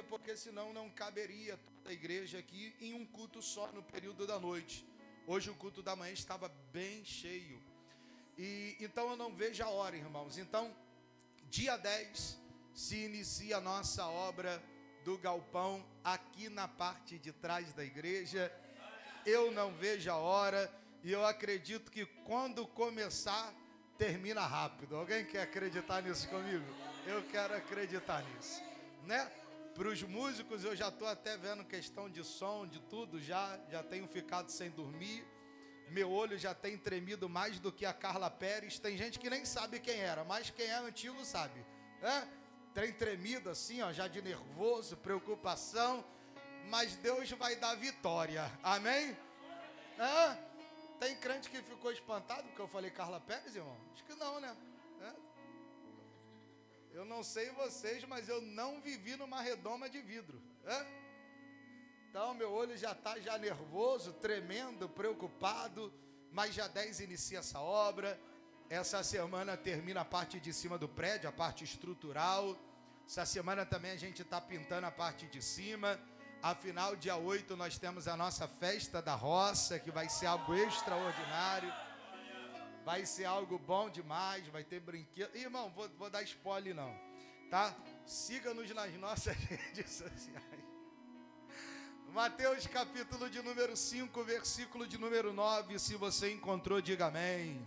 igreja, porque senão não caberia toda a igreja aqui em um culto só no período da noite. Hoje o culto da manhã estava bem cheio. E então eu não vejo a hora, irmãos. Então, dia 10 se inicia a nossa obra do galpão aqui na parte de trás da igreja. Eu não vejo a hora e eu acredito que quando começar, termina rápido. Alguém quer acreditar nisso comigo? Eu quero acreditar nisso, né? Para os músicos eu já estou até vendo questão de som, de tudo, já tenho ficado sem dormir. Meu olho já tem tremido mais do que a Carla Pérez. Tem gente que nem sabe quem era, mas quem é antigo sabe, né? Tem tremido assim, ó, já de nervoso, preocupação. Mas Deus vai dar vitória, amém? Tem crente que ficou espantado porque eu falei Carla Pérez, irmão? Acho que não, né? Eu não sei vocês, mas eu não vivi numa redoma de vidro. Então meu olho já está nervoso, tremendo, preocupado. Mas dia 10 inicia essa obra. Essa semana termina a parte de cima do prédio, a parte estrutural. Essa semana também a gente está pintando a parte de cima. Afinal, dia 8 nós temos a nossa festa da roça, que vai ser algo extraordinário. Vai ser algo bom demais, vai ter brinquedo. Irmão, vou dar spoiler não, tá? Siga-nos nas nossas redes sociais. Mateus capítulo de número 5, versículo de número 9. Se você encontrou, diga amém.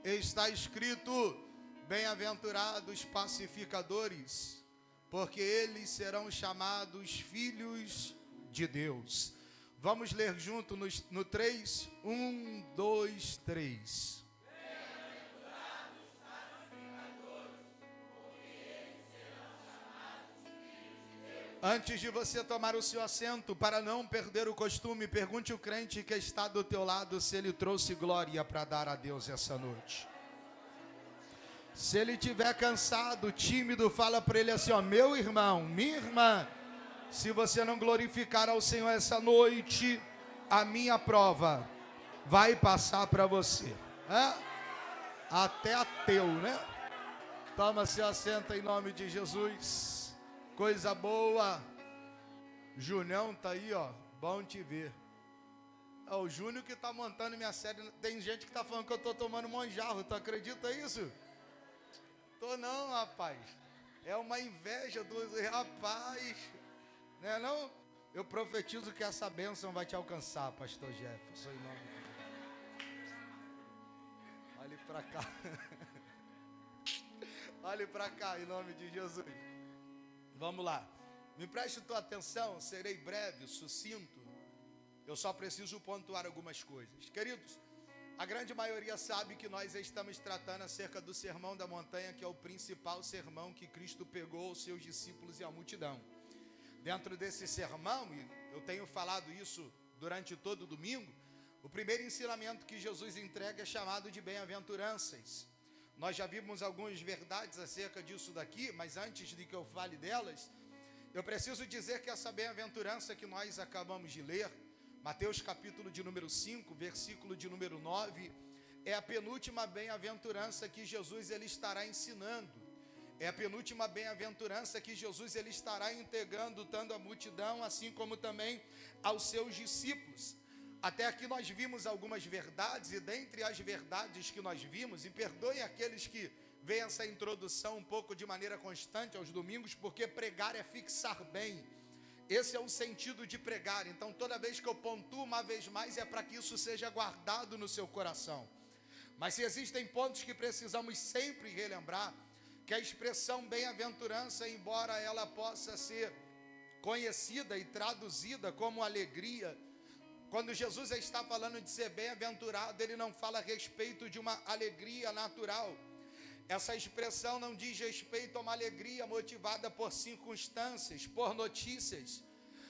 Está escrito: bem-aventurados pacificadores, porque eles serão chamados filhos de Deus. Vamos ler junto no 3? 1, 2, 3. Bem-aventurados pacificadores, porque eles serão chamados filhos de Deus. Antes de você tomar o seu assento, para não perder o costume, pergunte ao crente que está do teu lado se ele trouxe glória para dar a Deus essa noite. Se ele estiver cansado, tímido, fala para ele assim, ó: meu irmão, minha irmã, se você não glorificar ao Senhor essa noite, a minha prova vai passar para você. Até ateu, né? Toma seu assento em nome de Jesus. Coisa boa. Junião tá aí, ó. Bom te ver. É o Júnior que tá montando minha série. Tem gente que tá falando que eu tô tomando monjarro. Tu acredita isso? Tô não, rapaz. É uma inveja dos rapaz. Né não? Eu profetizo que essa bênção vai te alcançar, pastor Jefferson, em nome de Deus. Olhe para cá. Olhe para cá, em nome de Jesus. Vamos lá. Me preste tua atenção, serei breve, sucinto. Eu só preciso pontuar algumas coisas. Queridos, a grande maioria sabe que nós estamos tratando acerca do Sermão da Montanha, que é o principal sermão que Cristo pegou aos seus discípulos e à multidão. Dentro desse sermão, e eu tenho falado isso durante todo o domingo, o primeiro ensinamento que Jesus entrega é chamado de bem-aventuranças. Nós já vimos algumas verdades acerca disso daqui, mas antes de que eu fale delas, eu preciso dizer que essa bem-aventurança que nós acabamos de ler, Mateus capítulo de número 5, versículo de número 9, é a penúltima bem-aventurança que Jesus ele estará ensinando. É a penúltima bem-aventurança que Jesus ele estará integrando tanto a multidão, assim como também aos seus discípulos. Até aqui nós vimos algumas verdades, e dentre as verdades que nós vimos, e perdoem aqueles que veem essa introdução um pouco de maneira constante aos domingos, porque pregar é fixar bem. Esse é o sentido de pregar. Então toda vez que eu pontuo uma vez mais é para que isso seja guardado no seu coração. Mas se existem pontos que precisamos sempre relembrar, que a expressão bem-aventurança, embora ela possa ser conhecida e traduzida como alegria, quando Jesus está falando de ser bem-aventurado, ele não fala a respeito de uma alegria natural. Essa expressão não diz respeito a uma alegria motivada por circunstâncias, por notícias,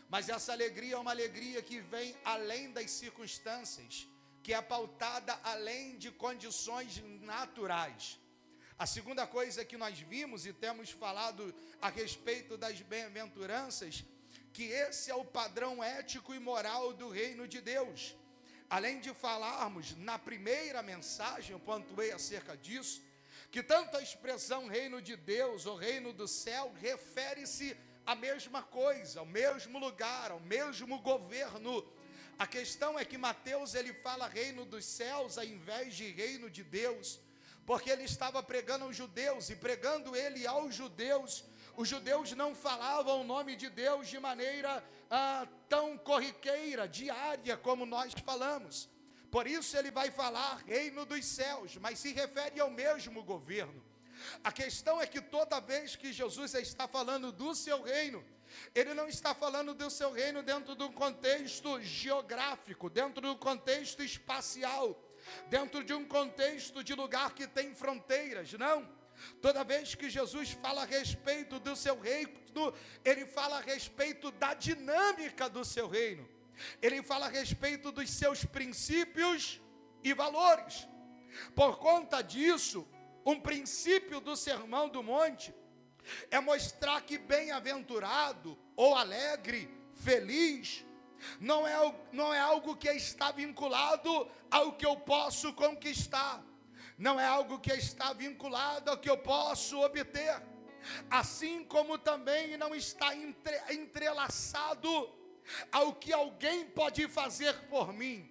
mas essa alegria é uma alegria que vem além das circunstâncias, que é pautada além de condições naturais. A segunda coisa que nós vimos e temos falado a respeito das bem-aventuranças, que esse é o padrão ético e moral do reino de Deus. Além de falarmos na primeira mensagem, eu pontuei acerca disso, que tanto a expressão reino de Deus ou reino do céu refere-se a mesma coisa, ao mesmo lugar, ao mesmo governo. A questão é que Mateus ele fala reino dos céus ao invés de reino de Deus, porque ele estava pregando aos judeus, e pregando ele aos judeus, os judeus não falavam o nome de Deus de maneira tão corriqueira, diária, como nós falamos. Por isso ele vai falar reino dos céus, mas se refere ao mesmo governo. A questão é que toda vez que Jesus está falando do seu reino, ele não está falando do seu reino dentro de um contexto geográfico, dentro de um contexto espacial, dentro de um contexto de lugar que tem fronteiras, não. Toda vez que Jesus fala a respeito do seu reino, ele fala a respeito da dinâmica do seu reino. Ele fala a respeito dos seus princípios e valores. Por conta disso, um princípio do Sermão do Monte é mostrar que bem-aventurado ou alegre, feliz, não é algo que está vinculado ao que eu posso conquistar, não é algo que está vinculado ao que eu posso obter, assim como também não está entrelaçado ao que alguém pode fazer por mim.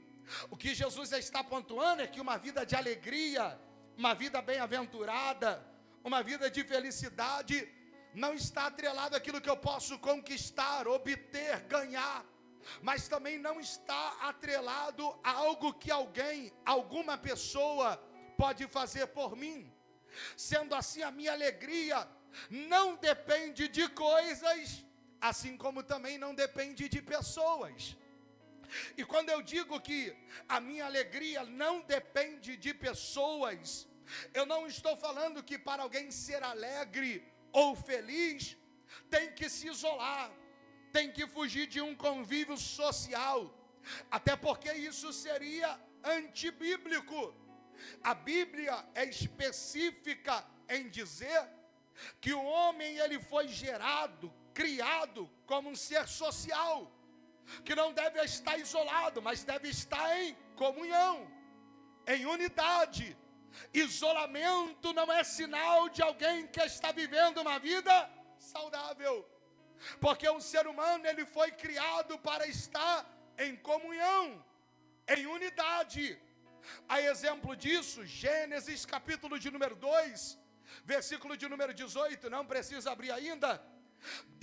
O que Jesus está pontuando é que uma vida de alegria, uma vida bem-aventurada, uma vida de felicidade, não está atrelado àquilo que eu posso conquistar, obter, ganhar, mas também não está atrelado a algo que alguém, alguma pessoa pode fazer por mim. Sendo assim, a minha alegria não depende de coisas, assim como também não depende de pessoas. E quando eu digo que a minha alegria não depende de pessoas, eu não estou falando que para alguém ser alegre ou feliz, tem que se isolar, tem que fugir de um convívio social, até porque isso seria antibíblico. A Bíblia é específica em dizer que o homem ele foi gerado, criado como um ser social, que não deve estar isolado, mas deve estar em comunhão, em unidade. Isolamento não é sinal de alguém que está vivendo uma vida saudável, porque o ser humano ele foi criado para estar em comunhão, em unidade. A exemplo disso, Gênesis capítulo de número 2, versículo de número 18, não precisa abrir ainda.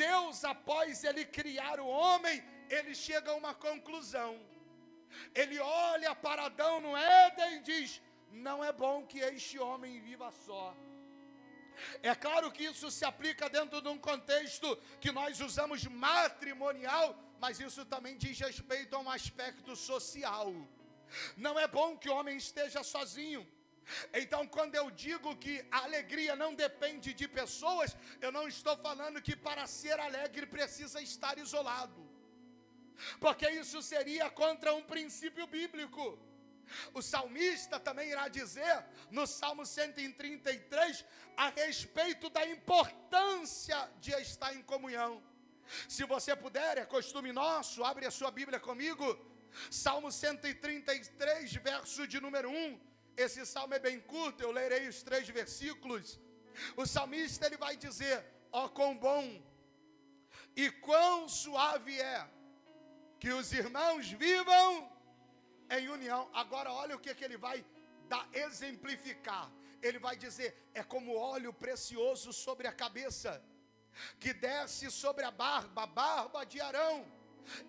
Deus, após ele criar o homem, ele chega a uma conclusão. Ele olha para Adão no Éden e diz: não é bom que este homem viva só. É claro que isso se aplica dentro de um contexto que nós usamos matrimonial, mas isso também diz respeito a um aspecto social. Não é bom que o homem esteja sozinho. Então, quando eu digo que a alegria não depende de pessoas, eu não estou falando que para ser alegre precisa estar isolado, porque isso seria contra um princípio bíblico. O salmista também irá dizer, no Salmo 133, a respeito da importância de estar em comunhão. Se você puder, é costume nosso, abre a sua Bíblia comigo, Salmo 133, verso de número 1, esse salmo é bem curto, eu lerei os 3 versículos. O salmista ele vai dizer: ó quão bom e quão suave é que os irmãos vivam em união. Agora olha o que ele vai exemplificar. Ele vai dizer: é como óleo precioso sobre a cabeça, que desce sobre a barba de Arão,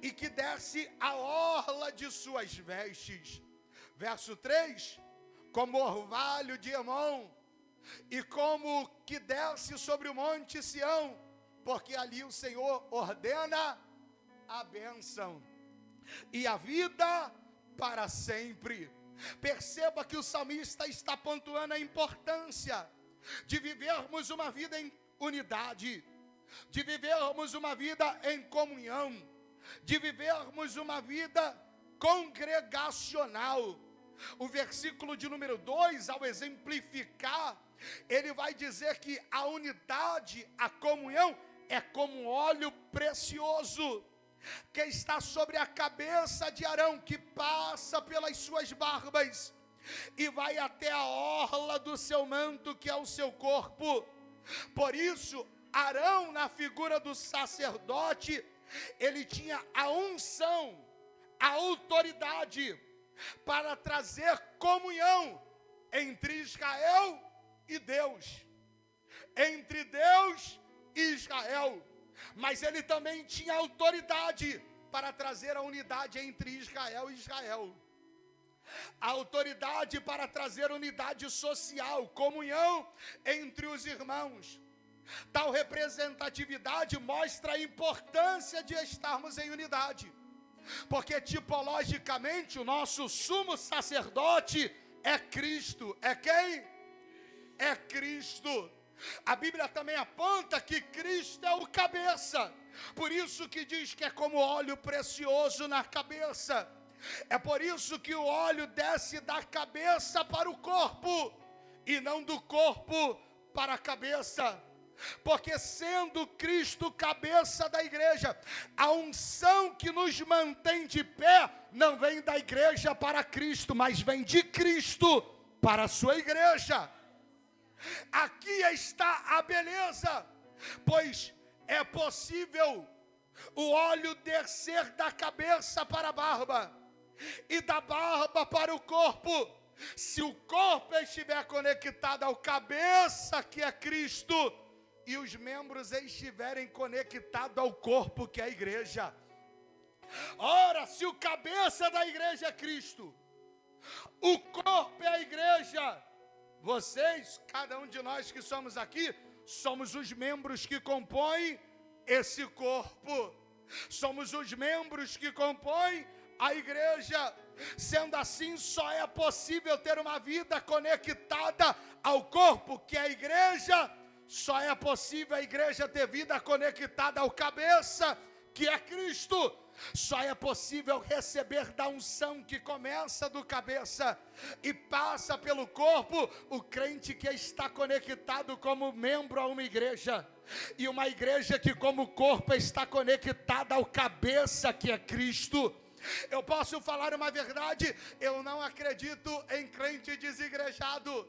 e que desce a orla de suas vestes. Verso 3, como orvalho de Hermon, e como que desce sobre o monte Sião, porque ali o Senhor ordena a bênção e a vida para sempre. Perceba que o salmista está pontuando a importância de vivermos uma vida em unidade, de vivermos uma vida em comunhão, de vivermos uma vida congregacional. O versículo de número 2, ao exemplificar, ele vai dizer que a unidade, a comunhão, é como óleo precioso que está sobre a cabeça de Arão, que passa pelas suas barbas e vai até a orla do seu manto, que é o seu corpo. Por isso, Arão, na figura do sacerdote, ele tinha a unção, a autoridade para trazer comunhão entre Israel e Deus, entre Deus e Israel. Mas ele também tinha autoridade para trazer a unidade entre Israel e Israel. A autoridade para trazer unidade social, comunhão entre os irmãos. Tal representatividade mostra a importância de estarmos em unidade. Porque tipologicamente o nosso sumo sacerdote é Cristo. É quem? É Cristo. A Bíblia também aponta que Cristo é o cabeça. Por isso que diz que é como óleo precioso na cabeça. É por isso que o óleo desce da cabeça para o corpo e não do corpo para a cabeça. Porque sendo Cristo cabeça da igreja, a unção que nos mantém de pé não vem da igreja para Cristo, mas vem de Cristo para a sua igreja. Aqui está a beleza, pois é possível o óleo descer da cabeça para a barba e da barba para o corpo, se o corpo estiver conectado ao cabeça, que é Cristo, e os membros estiverem conectados ao corpo, que é a igreja. Ora, se o cabeça da igreja é Cristo, o corpo é a igreja, vocês, cada um de nós que somos aqui, somos os membros que compõem esse corpo. Somos os membros que compõem a igreja. Sendo assim, só é possível ter uma vida conectada ao corpo, que é a igreja. Só é possível a igreja ter vida conectada ao cabeça, que é Cristo. Só é possível receber da unção que começa do cabeça e passa pelo corpo, o crente que está conectado como membro a uma igreja. E uma igreja que como corpo está conectada ao cabeça, que é Cristo. Eu posso falar uma verdade, eu não acredito em crente desigrejado.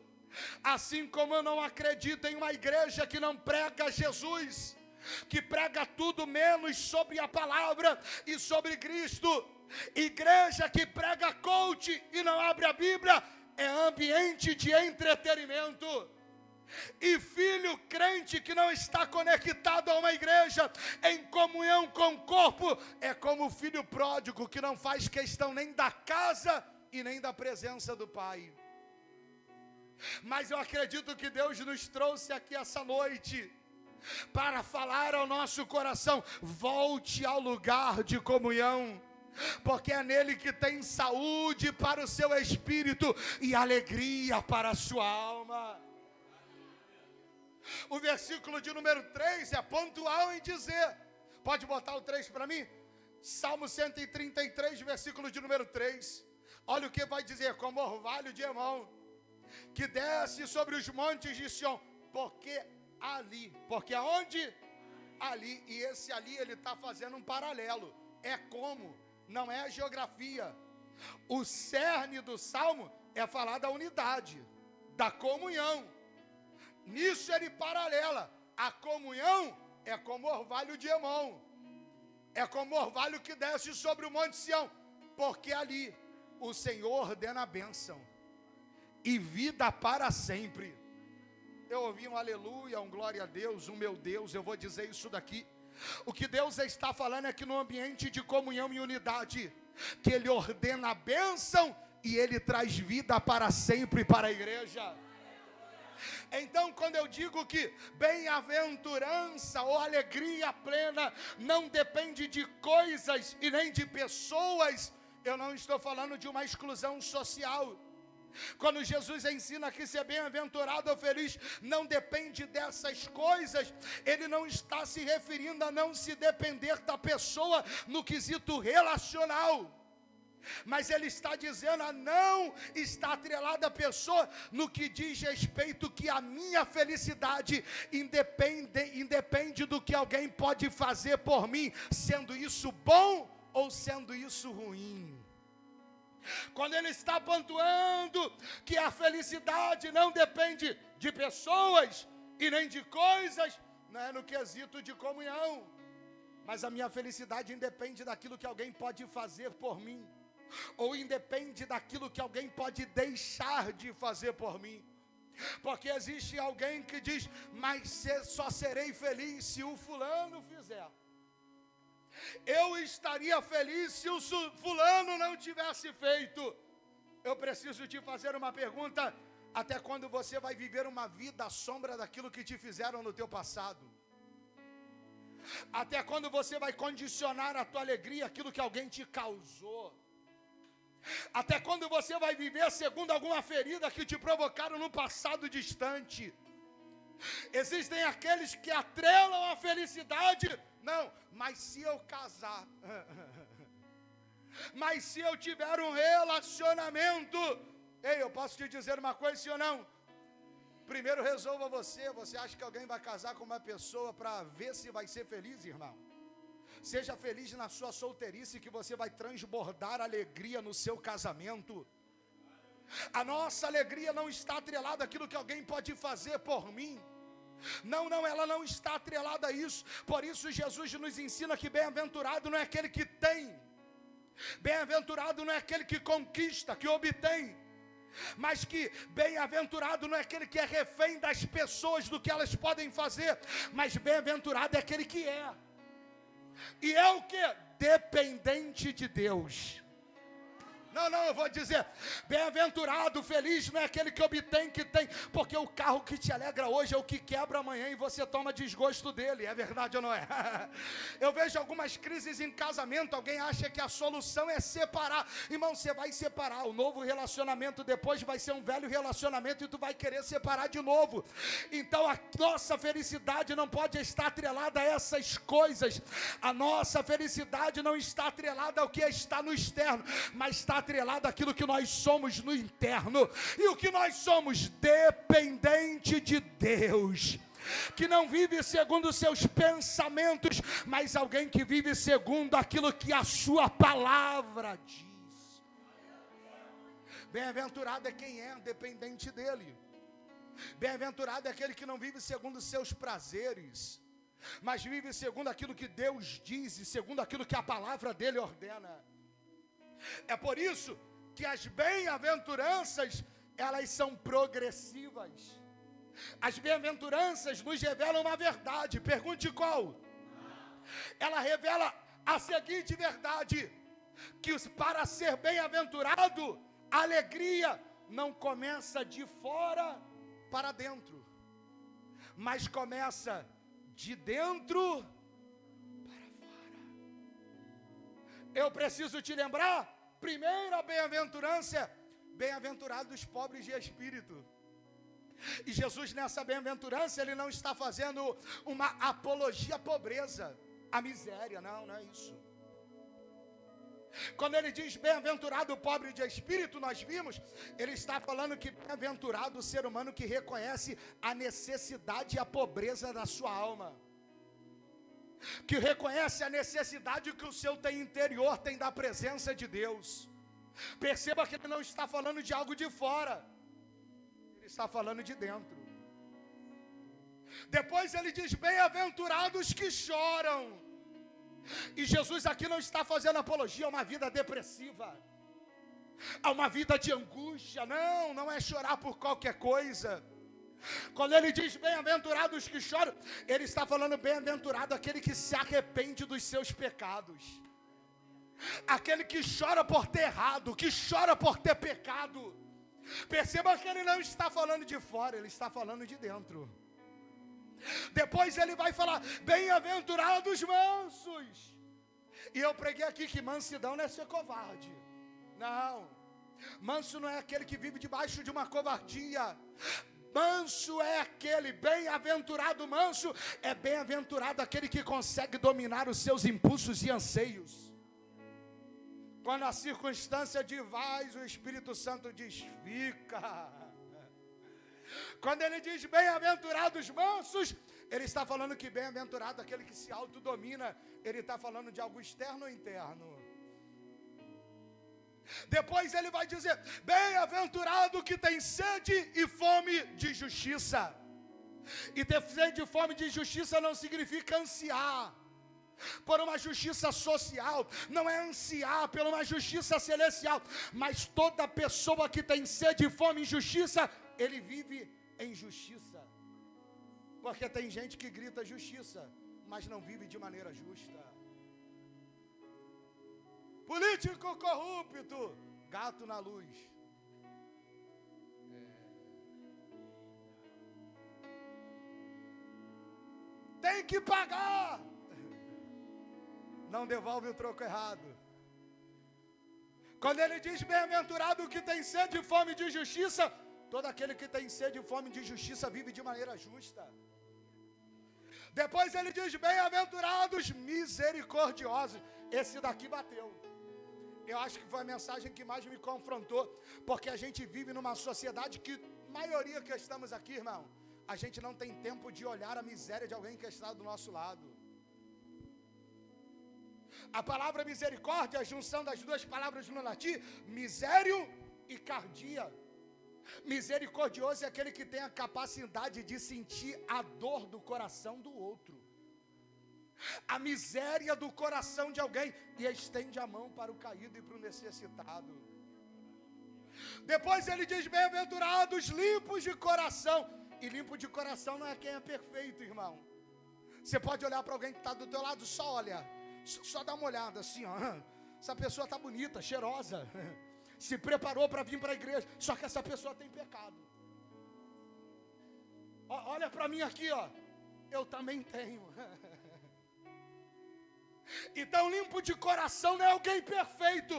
Assim como eu não acredito em uma igreja que não prega Jesus, que prega tudo menos sobre a palavra e sobre Cristo. Igreja que prega coach e não abre a Bíblia é ambiente de entretenimento. E filho crente que não está conectado a uma igreja em comunhão com o corpo é como o filho pródigo que não faz questão nem da casa e nem da presença do pai. Mas eu acredito que Deus nos trouxe aqui essa noite para falar ao nosso coração: volte ao lugar de comunhão, porque é nele que tem saúde para o seu espírito e alegria para a sua alma. O versículo de número 3 é pontual em dizer, pode botar o 3 para mim? Salmo 133, versículo de número 3. Olha o que vai dizer: como orvalho de Hermon, que desce sobre os montes de Sião, porque aonde? Ali, e esse ali ele está fazendo um paralelo, é como, não é a geografia. O cerne do Salmo é falar da unidade, da comunhão. Nisso ele paralela, a comunhão é como orvalho de Hermon, é como orvalho que desce sobre o monte Sião, porque ali o Senhor ordena a bênção e vida para sempre. Eu ouvi um aleluia, um glória a Deus, um meu Deus, eu vou dizer isso daqui. O que Deus está falando é que no ambiente de comunhão e unidade, que Ele ordena a bênção e Ele traz vida para sempre para a igreja. Então, quando eu digo que bem-aventurança ou alegria plena não depende de coisas e nem de pessoas, eu não estou falando de uma exclusão social. Quando Jesus ensina que ser bem-aventurado ou feliz não depende dessas coisas, Ele não está se referindo a não se depender da pessoa no quesito relacional, mas Ele está dizendo a não estar atrelada à pessoa no que diz respeito que a minha felicidade independe do que alguém pode fazer por mim, sendo isso bom ou sendo isso ruim. Quando Ele está pontuando que a felicidade não depende de pessoas e nem de coisas, não é no quesito de comunhão, mas a minha felicidade independe daquilo que alguém pode fazer por mim, ou independe daquilo que alguém pode deixar de fazer por mim. Porque existe alguém que diz, mas só serei feliz se o fulano fizer. Eu estaria feliz se o fulano não tivesse feito. Eu preciso te fazer uma pergunta: até quando você vai viver uma vida à sombra daquilo que te fizeram no teu passado? Até quando você vai condicionar a tua alegria àquilo que alguém te causou? Até quando você vai viver segundo alguma ferida que te provocaram no passado distante? Existem aqueles que atrelam a felicidade. Não, mas se eu casar, mas se eu tiver um relacionamento, ei, eu posso te dizer uma coisa, sim ou não? Primeiro resolva você. Você acha que alguém vai casar com uma pessoa para ver se vai ser feliz, irmão? Seja feliz na sua solteirice, que você vai transbordar alegria no seu casamento. A nossa alegria não está atrelada àquilo que alguém pode fazer por mim. Não, ela não está atrelada a isso. Por isso Jesus nos ensina que bem-aventurado não é aquele que tem. Bem-aventurado não é aquele que conquista, que obtém. Mas que bem-aventurado não é aquele que é refém das pessoas, do que elas podem fazer. Mas bem-aventurado é aquele que é. E é o que? Dependente de Deus. Não, eu vou dizer, bem-aventurado, feliz não é aquele que obtém, que tem, porque o carro que te alegra hoje é o que quebra amanhã e você toma desgosto dele, é verdade ou não é? Eu vejo algumas crises em casamento, alguém acha que a solução é separar. Irmão, você vai separar, o novo relacionamento depois vai ser um velho relacionamento e tu vai querer separar de novo. Então a nossa felicidade não pode estar atrelada a essas coisas. A nossa felicidade não está atrelada ao que está no externo, mas está atrelado àquilo que nós somos no interno. E o que nós somos? Dependente de Deus, que não vive segundo os seus pensamentos, mas alguém que vive segundo aquilo que a sua palavra diz. Bem-aventurado é quem é dependente dele. Bem-aventurado é aquele que não vive segundo os seus prazeres, mas vive segundo aquilo que Deus diz e segundo aquilo que a palavra dele ordena. É por isso que as bem-aventuranças, elas são progressivas. As bem-aventuranças nos revelam uma verdade. Pergunte qual? Ela revela a seguinte verdade: que para ser bem-aventurado, a alegria não começa de fora para dentro, mas começa de dentro. Eu preciso te lembrar, primeira bem-aventurança, bem-aventurados os pobres de espírito. E Jesus nessa bem-aventurança, ele não está fazendo uma apologia à pobreza, à miséria, não é isso. Quando ele diz bem-aventurado o pobre de espírito, nós vimos, ele está falando que bem-aventurado o ser humano que reconhece a necessidade e a pobreza da sua alma, que reconhece a necessidade que o seu interior tem da presença de Deus. Perceba que ele não está falando de algo de fora, ele está falando de dentro. Depois ele diz bem-aventurados que choram. E Jesus aqui não está fazendo apologia a uma vida depressiva, a uma vida de angústia. Não é chorar por qualquer coisa. Quando ele diz bem-aventurados que choram, ele está falando bem-aventurado aquele que se arrepende dos seus pecados, aquele que chora por ter errado, que chora por ter pecado. Perceba que ele não está falando de fora, ele está falando de dentro. Depois ele vai falar bem-aventurados mansos. E eu preguei aqui que mansidão não é ser covarde. Não, manso não é aquele que vive debaixo de uma covardia. Manso é aquele, bem-aventurado manso, é bem-aventurado aquele que consegue dominar os seus impulsos e anseios. Quando a circunstância divaz, o Espírito Santo diz, fica. Quando ele diz bem-aventurados mansos, ele está falando que bem-aventurado aquele que se autodomina. Ele está falando de algo externo ou interno. Depois ele vai dizer bem-aventurado que tem sede e fome de justiça. E ter sede de fome de justiça não significa ansiar por uma justiça social, não é ansiar por uma justiça celestial, mas toda pessoa que tem sede e fome em justiça, ele vive em justiça. Porque tem gente que grita justiça, mas não vive de maneira justa. Político corrupto, gato na luz. Tem que pagar. Não devolve o troco errado. Quando ele diz bem-aventurado o que tem sede e fome de justiça, todo aquele que tem sede e fome de justiça vive de maneira justa. Depois ele diz bem-aventurados misericordiosos. Esse daqui bateu. Eu acho que foi a mensagem que mais me confrontou, porque a gente vive numa sociedade que, maioria que estamos aqui, irmão, a gente não tem tempo de olhar a miséria de alguém que está do nosso lado. A palavra misericórdia é a junção das duas palavras no latim, misério e cardia. Misericordioso é aquele que tem a capacidade de sentir a dor do coração do outro, a miséria do coração de alguém, e estende a mão para o caído e para o necessitado. Depois ele diz bem-aventurados limpos de coração. E limpo de coração não é quem é perfeito, irmão. Você pode olhar para alguém que está do teu lado, só olha, só dá uma olhada assim, ó. Essa pessoa está bonita, cheirosa, se preparou para vir para a igreja, só que essa pessoa tem pecado. Olha para mim aqui, ó, eu também tenho. Então limpo de coração não é alguém perfeito,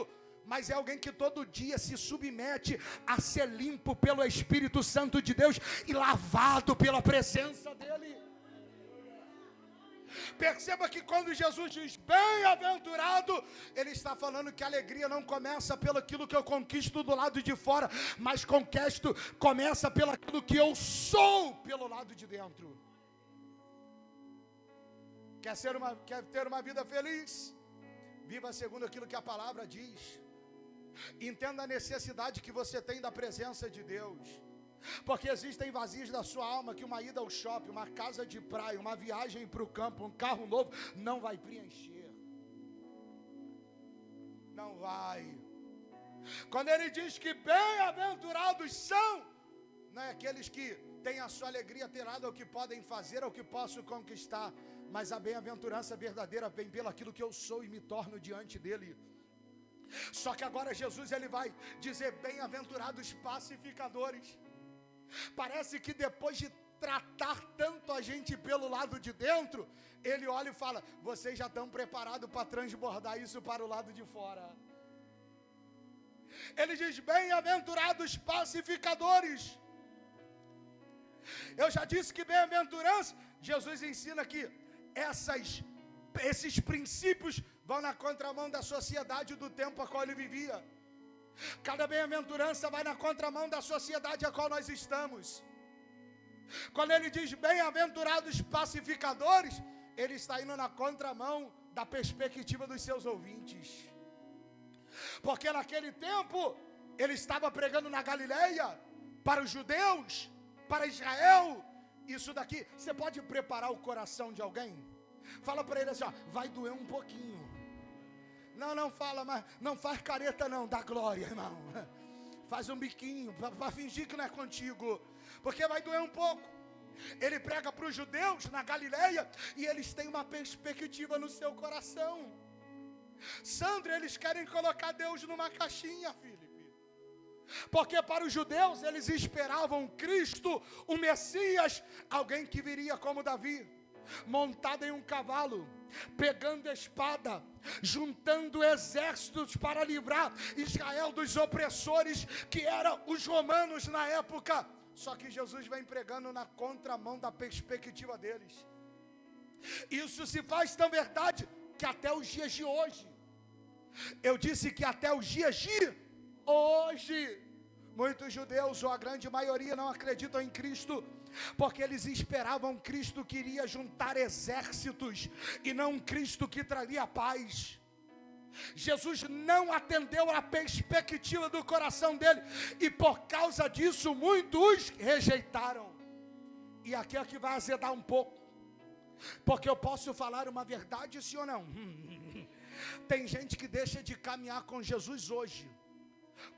mas é alguém que todo dia se submete a ser limpo pelo Espírito Santo de Deus e lavado pela presença dEle. Perceba que quando Jesus diz bem-aventurado, Ele está falando que a alegria não começa pelo aquilo que eu conquisto do lado de fora, mas começa pelo aquilo que eu sou pelo lado de dentro. Quer ter uma vida feliz? Viva segundo aquilo que a palavra diz. Entenda a necessidade que você tem da presença de Deus. Porque existem vazios da sua alma que uma ida ao shopping, uma casa de praia, uma viagem para o campo, um carro novo, não vai preencher. Não vai. Quando ele diz que bem-aventurados são, não é aqueles que têm a sua alegria atrelada ao que podem fazer, ao que posso conquistar, mas a bem-aventurança verdadeira vem pelo aquilo que eu sou e me torno diante dele. Só que agora Jesus ele vai dizer bem-aventurados pacificadores. Parece que depois de tratar tanto a gente pelo lado de dentro, ele olha e fala, vocês já estão preparados para transbordar isso para o lado de fora. Ele diz bem-aventurados pacificadores. Eu já disse que bem-aventurança, Jesus ensina que esses princípios vão na contramão da sociedade do tempo a qual ele vivia. Cada bem-aventurança vai na contramão da sociedade a qual nós estamos. Quando ele diz bem-aventurados pacificadores, ele está indo na contramão da perspectiva dos seus ouvintes. Porque naquele tempo, ele estava pregando na Galileia, para os judeus, para Israel. Isso daqui, você pode preparar o coração de alguém? Fala para ele assim, ó, vai doer um pouquinho. Não fala, mas não faz careta não, dá glória, irmão. Faz um biquinho, para fingir que não é contigo, porque vai doer um pouco. Ele prega para os judeus na Galileia, e eles têm uma perspectiva no seu coração. Sandra, eles querem colocar Deus numa caixinha, Filipe. Porque para os judeus, eles esperavam Cristo, o Messias, alguém que viria como Davi, montado em um cavalo, pegando espada, juntando exércitos para livrar Israel dos opressores que eram os romanos na época. Só que Jesus vem pregando na contramão da perspectiva deles. Isso se faz tão verdade que até os dias de hoje, eu disse que até os dias de hoje, muitos judeus, ou a grande maioria, não acreditam em Cristo, porque eles esperavam Cristo que iria juntar exércitos, e não um Cristo que traria paz. Jesus não atendeu a perspectiva do coração dele, e por causa disso muitos rejeitaram. E aqui é que vai azedar um pouco, porque eu posso falar uma verdade, sim ou não? Tem gente que deixa de caminhar com Jesus hoje,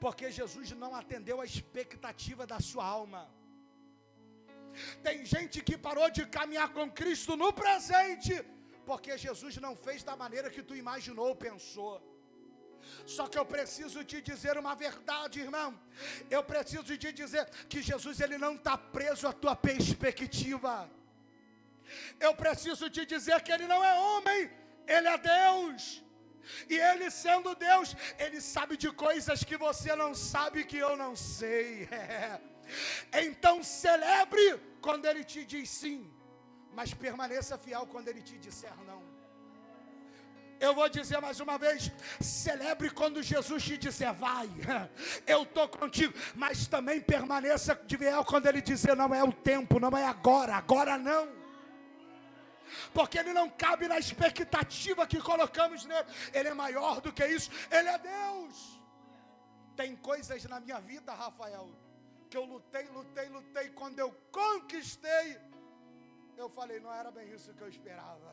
porque Jesus não atendeu a expectativa da sua alma. Tem gente que parou de caminhar com Cristo no presente, porque Jesus não fez da maneira que tu imaginou ou pensou. Só que eu preciso te dizer uma verdade, irmão. Eu preciso te dizer que Jesus, ele não está preso à tua perspectiva. Eu preciso te dizer que ele não é homem, ele é Deus. E ele sendo Deus, ele sabe de coisas que você não sabe, que eu não sei. Então celebre quando ele te diz sim, mas permaneça fiel quando ele te disser não. Eu vou dizer mais uma vez, celebre quando Jesus te disser vai, eu estou contigo, mas também permaneça de fiel quando ele dizer não é o tempo, não é agora, agora não. Porque ele não cabe na expectativa que colocamos nele, ele é maior do que isso, ele é Deus. Tem coisas na minha vida, Rafael, que eu lutei, quando eu conquistei, eu falei, não era bem isso que eu esperava.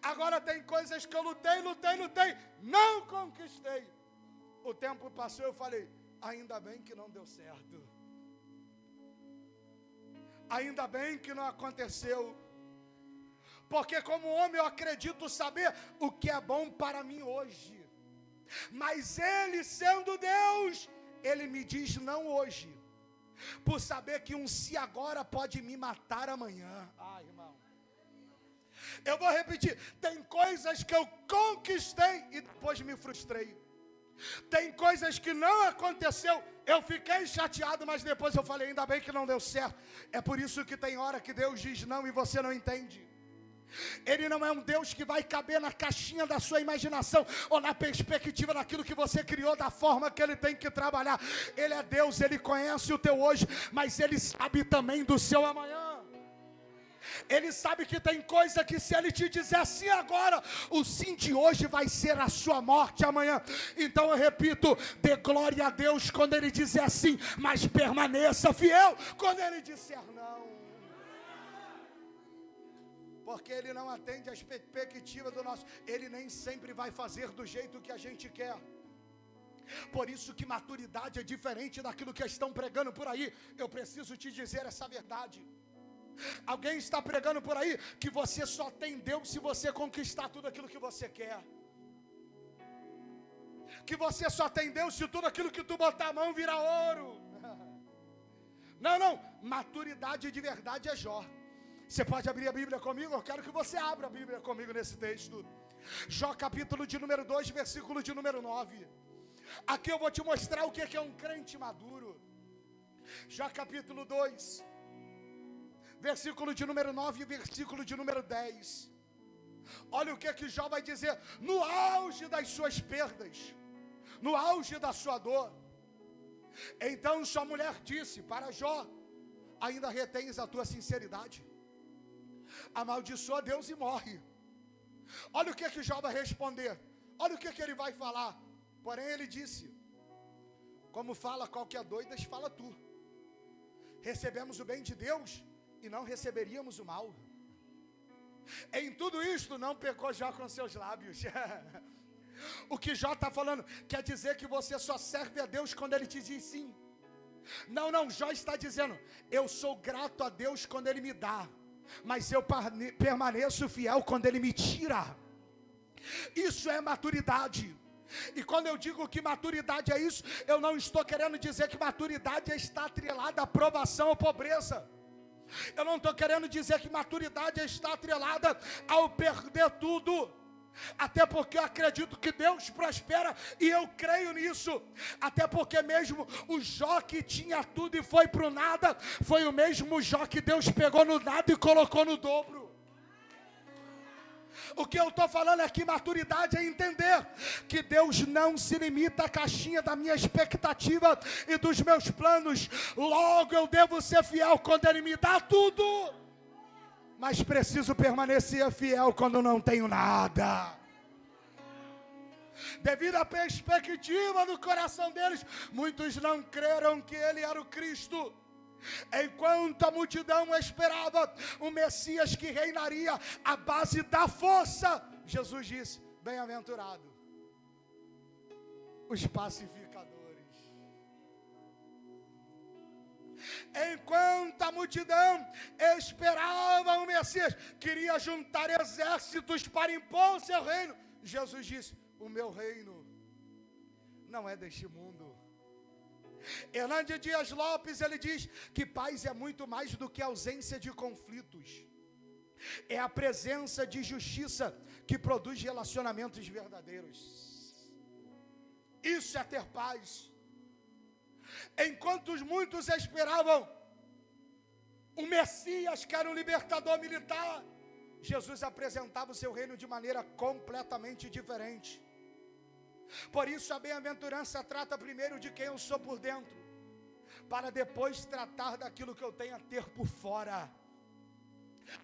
Agora tem coisas que eu lutei, não conquistei. O tempo passou, eu falei, ainda bem que não deu certo. Ainda bem que não aconteceu. Porque como homem eu acredito saber o que é bom para mim hoje. Mas ele sendo Deus, ele me diz não hoje, por saber que um se agora pode me matar amanhã. Ai, irmão, eu vou repetir, tem coisas que eu conquistei e depois me frustrei. Tem coisas que não aconteceu, eu fiquei chateado, mas depois eu falei, ainda bem que não deu certo. É por isso que tem hora que Deus diz não e você não entende. Ele não é um Deus que vai caber na caixinha da sua imaginação ou na perspectiva daquilo que você criou, da forma que ele tem que trabalhar. Ele é Deus, ele conhece o teu hoje, mas ele sabe também do seu amanhã. Ele sabe que tem coisa que se ele te disser sim agora, o sim de hoje vai ser a sua morte amanhã. Então eu repito, dê glória a Deus quando ele disser sim, mas permaneça fiel quando ele disser não. Porque ele não atende a expectativa do nosso, ele nem sempre vai fazer do jeito que a gente quer. Por isso que maturidade é diferente daquilo que estão pregando por aí. Eu preciso te dizer essa verdade. Alguém está pregando por aí que você só tem Deus se você conquistar tudo aquilo que você quer. Que você só tem Deus se tudo aquilo que tu botar a mão virar ouro. Não, maturidade de verdade é Jó. Você pode abrir a Bíblia comigo? Eu quero que você abra a Bíblia comigo nesse texto. Jó capítulo de número 2, versículo de número 9. Aqui eu vou te mostrar o que é um crente maduro. Jó capítulo 2, versículo de número 9 e versículo de número 10. Olha o que Jó vai dizer no auge das suas perdas, no auge da sua dor. Então sua mulher disse para Jó, ainda retens a tua sinceridade? Amaldiçoa Deus e morre. Olha o que Jó vai responder. Olha o que ele vai falar. Porém ele disse, como fala qualquer doidas, fala tu. Recebemos o bem de Deus e não receberíamos o mal. Em tudo isto não pecou Jó com seus lábios. O que Jó está falando quer dizer que você só serve a Deus quando ele te diz sim. Não, Jó está dizendo, eu sou grato a Deus quando ele me dá, mas eu permaneço fiel quando ele me tira. Isso é maturidade. E quando eu digo que maturidade é isso, eu não estou querendo dizer que maturidade está atrelada à aprovação ou pobreza. Eu não estou querendo dizer que maturidade está atrelada ao perder tudo. Até porque eu acredito que Deus prospera e eu creio nisso. Até porque mesmo o Jó que tinha tudo e foi para o nada, foi o mesmo Jó que Deus pegou no nada e colocou no dobro. O que eu estou falando é que maturidade é entender que Deus não se limita à caixinha da minha expectativa e dos meus planos. Logo eu devo ser fiel quando Ele me dá tudo, mas preciso permanecer fiel quando não tenho nada. Devido à perspectiva do coração deles, muitos não creram que Ele era o Cristo. Enquanto a multidão esperava um Messias que reinaria à base da força, Jesus disse: bem-aventurado os pacificadores. Enquanto a multidão esperava um Messias, queria juntar exércitos para impor o seu reino, Jesus disse: o meu reino não é deste mundo. Hernandes Dias Lopes, ele diz que paz é muito mais do que a ausência de conflitos. É a presença de justiça que produz relacionamentos verdadeiros. Isso é ter paz. Enquanto muitos esperavam o Messias, que era um libertador militar, Jesus apresentava o seu reino de maneira completamente diferente. Por isso a bem-aventurança trata primeiro de quem eu sou por dentro, para depois tratar daquilo que eu tenho a ter por fora.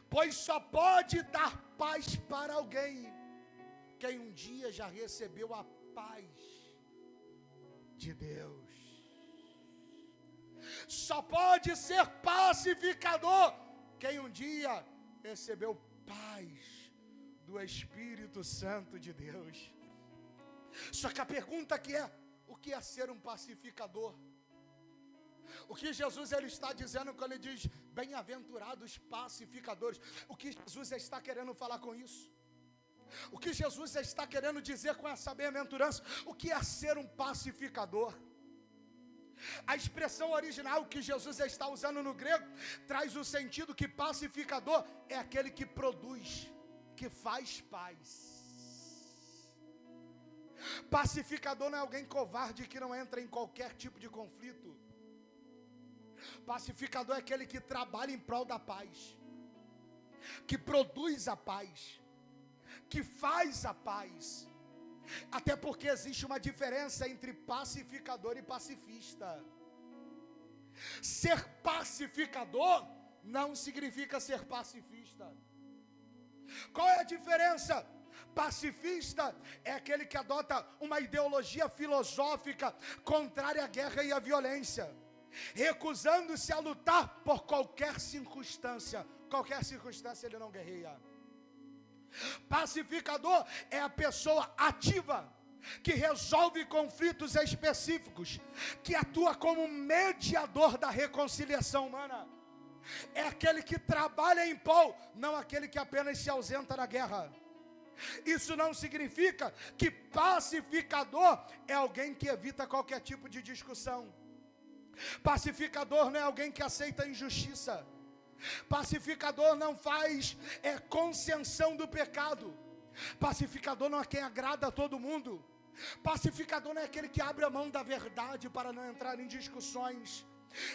Pois só pode dar paz para alguém quem um dia já recebeu a paz de Deus. Só pode ser pacificador quem um dia recebeu paz do Espírito Santo de Deus. Só que a pergunta que é: o que é ser um pacificador? O que Jesus ele está dizendo quando ele diz bem-aventurados pacificadores? O que Jesus está querendo falar com isso? O que Jesus está querendo dizer com essa bem-aventurança? O que é ser um pacificador? A expressão original que Jesus está usando no grego traz o sentido que pacificador é aquele que produz, que faz paz. Pacificador não é alguém covarde que não entra em qualquer tipo de conflito. Pacificador é aquele que trabalha em prol da paz, que produz a paz, que faz a paz. Até porque existe uma diferença entre pacificador e pacifista. Ser pacificador não significa ser pacifista. Qual é a diferença? Pacifista é aquele que adota uma ideologia filosófica contrária à guerra e à violência, recusando-se a lutar por qualquer circunstância. Qualquer circunstância ele não guerreia. Pacificador é a pessoa ativa, que resolve conflitos específicos, que atua como mediador da reconciliação humana. É aquele que trabalha em prol, não aquele que apenas se ausenta na guerra. Isso não significa que pacificador é alguém que evita qualquer tipo de discussão. Pacificador não é alguém que aceita injustiça. Pacificador não faz concessão do pecado. Pacificador não é quem agrada a todo mundo. Pacificador não é aquele que abre a mão da verdade para não entrar em discussões.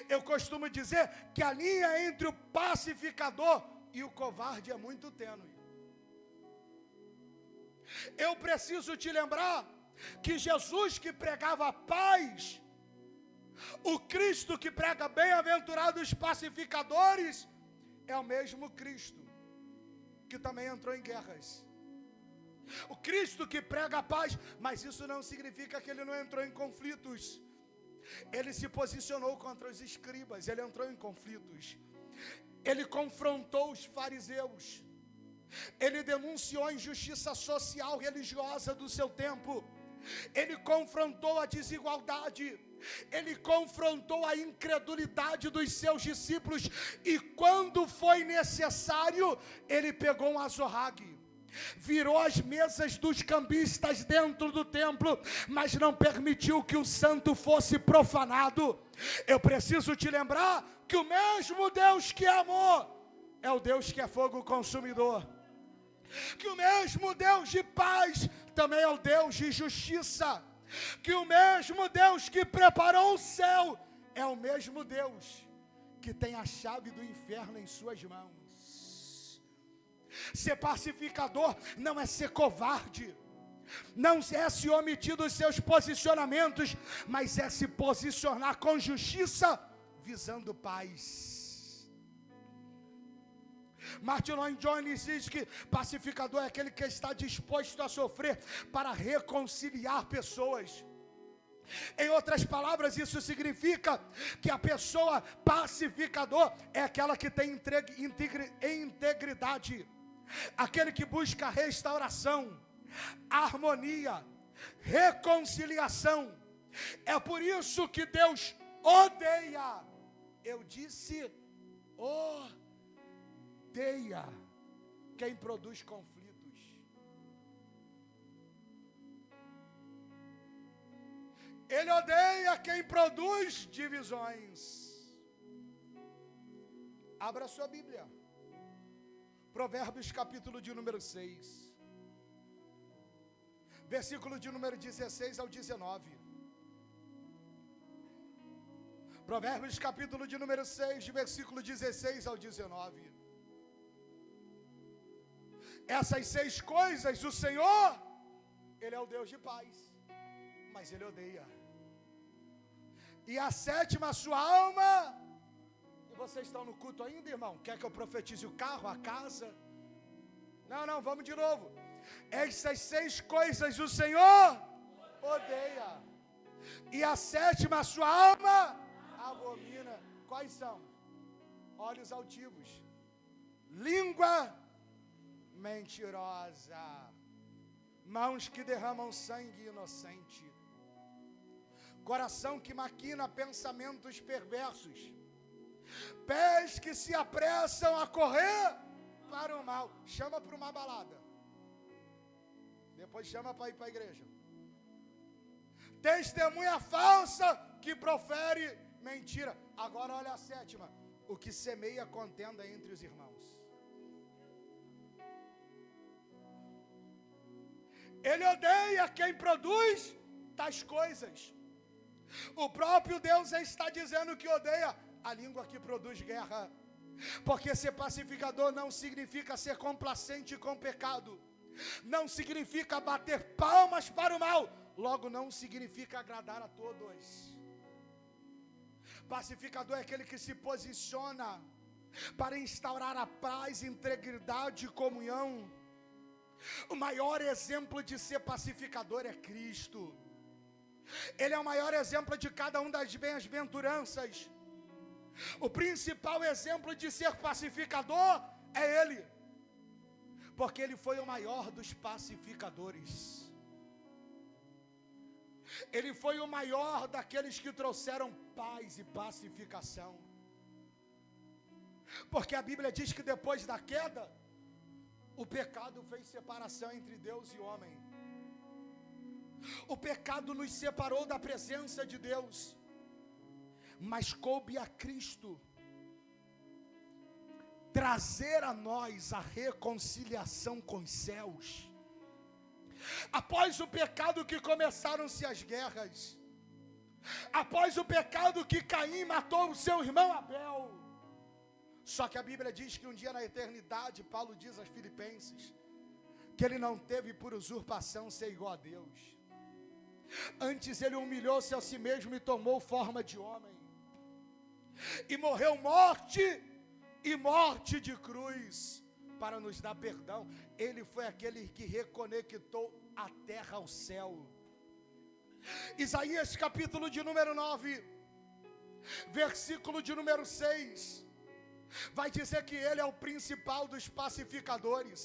Eu costumo dizer que a linha entre o pacificador e o covarde é muito tênue. Eu preciso te lembrar que Jesus que pregava a paz, o Cristo que prega bem-aventurados pacificadores, é o mesmo Cristo que também entrou em guerras. O Cristo que prega a paz, mas isso não significa que ele não entrou em conflitos. Ele se posicionou contra os escribas, ele entrou em conflitos. Ele confrontou os fariseus. Ele denunciou a injustiça social religiosa do seu tempo. Ele confrontou a desigualdade. Ele confrontou a incredulidade dos seus discípulos. E quando foi necessário, ele pegou um azorrague, virou as mesas dos cambistas dentro do templo, mas não permitiu que o santo fosse profanado. Eu preciso te lembrar que o mesmo Deus que é amor é o Deus que é fogo consumidor. Que o mesmo Deus de paz também é o Deus de justiça. Que o mesmo Deus que preparou o céu é o mesmo Deus que tem a chave do inferno em suas mãos. Ser pacificador não é ser covarde, não é se omitir dos seus posicionamentos, mas é se posicionar com justiça, visando paz. Martin Lloyd Jones diz que pacificador é aquele que está disposto a sofrer para reconciliar pessoas. Em outras palavras, isso significa que a pessoa pacificador é aquela que tem integridade, aquele que busca restauração, harmonia, reconciliação. É por isso que Deus odeia, eu disse odeia, quem produz conflitos. Ele odeia quem produz divisões. Abra sua Bíblia. Provérbios capítulo de número 6. Versículo de número 16 ao 19. Provérbios capítulo de número 6, de versículo 16 ao 19. Essas 6 coisas, o Senhor, Ele é o Deus de paz, mas Ele odeia. E a 7ª, a sua alma. E vocês estão no culto ainda, irmão? Quer que eu profetize o carro, a casa? Não, vamos de novo. Essas 6 coisas o Senhor odeia. E a 7ª, a sua alma abomina. Quais são? Olhos altivos, língua mentirosa, mãos que derramam sangue inocente, coração que maquina pensamentos perversos, pés que se apressam a correr para o mal. Chama para uma balada, depois chama para ir para a igreja. Testemunha falsa que profere mentira. Agora olha a 7ª, o que semeia contenda entre os irmãos. Ele odeia quem produz tais coisas. O próprio Deus está dizendo que odeia a língua que produz guerra. Porque ser pacificador não significa ser complacente com o pecado. Não significa bater palmas para o mal. Logo, não significa agradar a todos. Pacificador é aquele que se posiciona para instaurar a paz, integridade e comunhão. O maior exemplo de ser pacificador é Cristo. Ele é o maior exemplo de cada uma das bem-aventuranças. O principal exemplo de ser pacificador é Ele, porque Ele foi o maior dos pacificadores. Ele foi o maior daqueles que trouxeram paz e pacificação. Porque a Bíblia diz que depois da queda, o pecado fez separação entre Deus e homem. O pecado nos separou da presença de Deus, mas coube a Cristo trazer a nós a reconciliação com os céus. Após o pecado que começaram-se as guerras, após o pecado que Caim matou o seu irmão Abel. Só que a Bíblia diz que um dia na eternidade, Paulo diz aos Filipenses, que ele não teve por usurpação ser igual a Deus. Antes ele humilhou-se a si mesmo e tomou forma de homem. E morreu morte, e morte de cruz, para nos dar perdão. Ele foi aquele que reconectou a terra ao céu. Isaías capítulo de número 9, versículo de número 6, vai dizer que ele é o principal dos pacificadores.